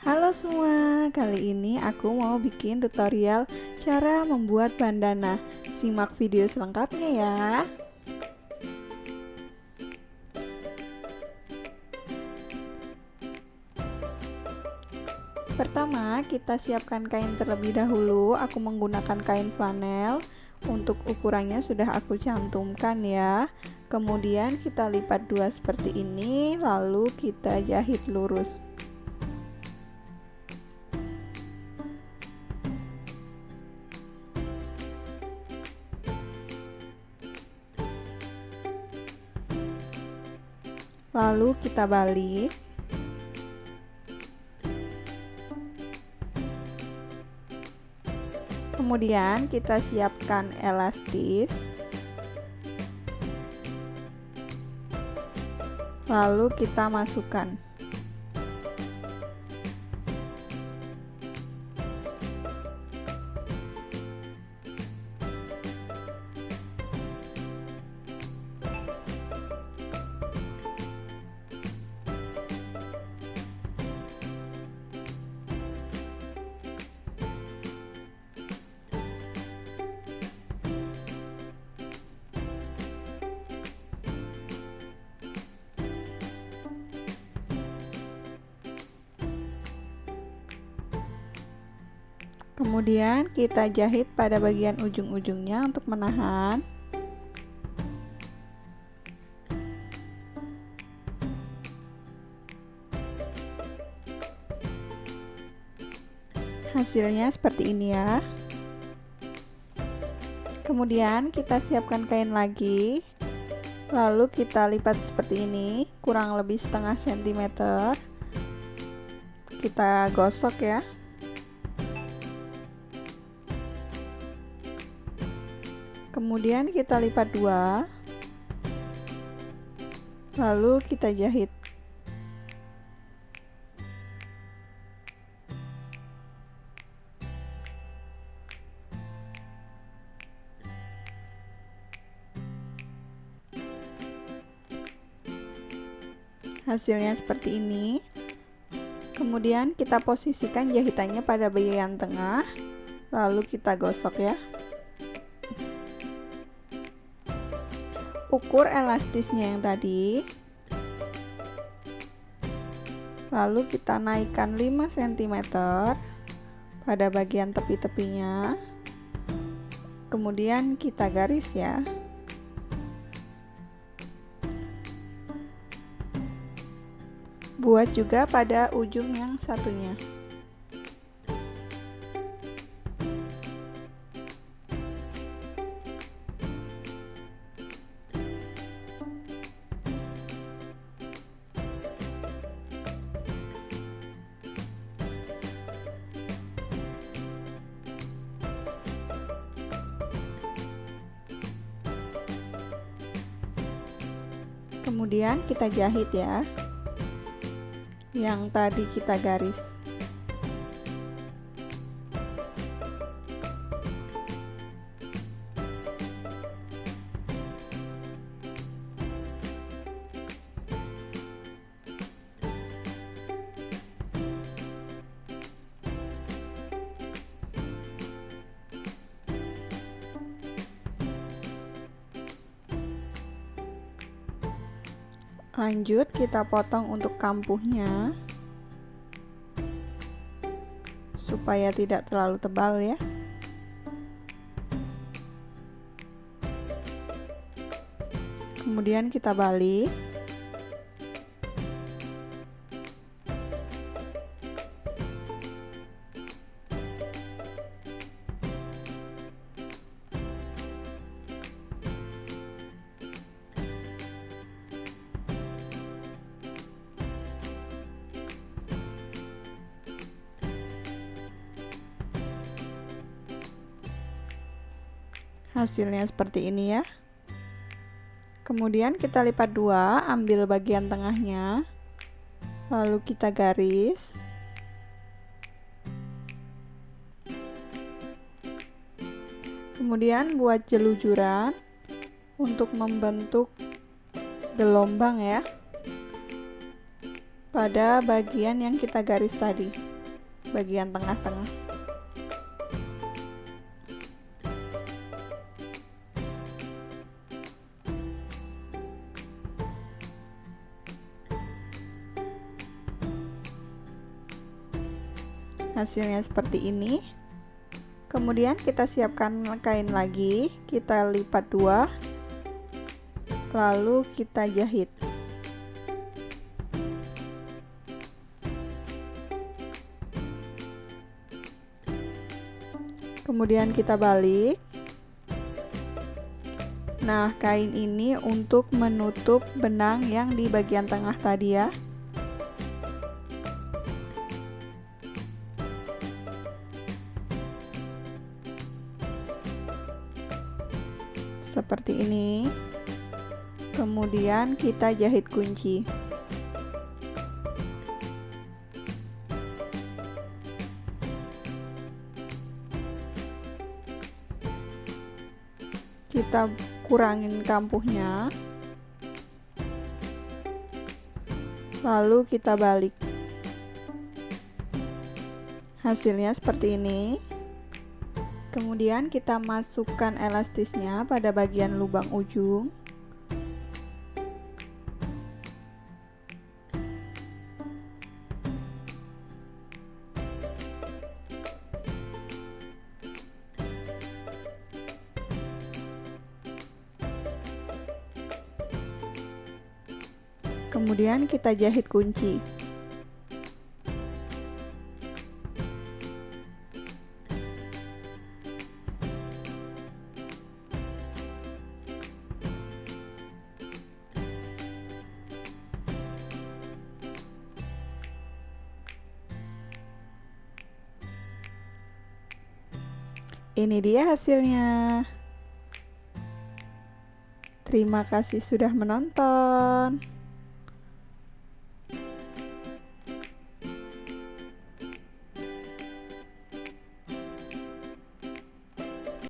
Halo semua, kali ini aku mau bikin tutorial cara membuat bandana. Simak video selengkapnya ya. Pertama, kita siapkan kain terlebih dahulu. Aku menggunakan kain flanel. Untuk ukurannya sudah aku cantumkan ya. Kemudian kita lipat dua seperti ini, lalu kita jahit lurus. Lalu kita balik. Kemudian kita siapkan elastis. Lalu kita masukkan. Kemudian kita jahit pada bagian ujung-ujungnya untuk menahan. Hasilnya seperti ini ya. Kemudian kita siapkan kain lagi. Lalu kita lipat seperti ini, kurang lebih setengah sentimeter. Kita gosok ya. Kemudian kita lipat dua, lalu kita jahit. Hasilnya seperti ini. Kemudian kita posisikan jahitannya pada bagian tengah, lalu kita gosok ya. Ukur elastisnya yang tadi, lalu kita naikkan 5 cm pada bagian tepi-tepinya, kemudian kita garis ya. Buat juga pada ujung yang satunya. Kemudian kita jahit ya, yang tadi kita garis. Lanjut kita potong untuk kampuhnya supaya tidak terlalu tebal ya. Kemudian kita balik. Hasilnya seperti ini ya. Kemudian kita lipat dua, ambil bagian tengahnya, lalu kita garis. Kemudian buat jelujuran untuk membentuk gelombang ya pada bagian yang kita garis tadi. bagian tengah-tengah. Hasilnya seperti ini. Kemudian kita siapkan kain lagi, kita lipat dua, lalu kita jahit. Kemudian kita balik. Nah, kain ini untuk menutup benang yang di bagian tengah tadi ya. Seperti ini. Kemudian kita jahit kunci. Kita kurangin kampuhnya, lalu kita balik. Hasilnya seperti ini. Kemudian kita masukkan elastisnya pada bagian lubang ujung. Kemudian kita jahit kunci. Ini dia hasilnya. Terima kasih sudah menonton.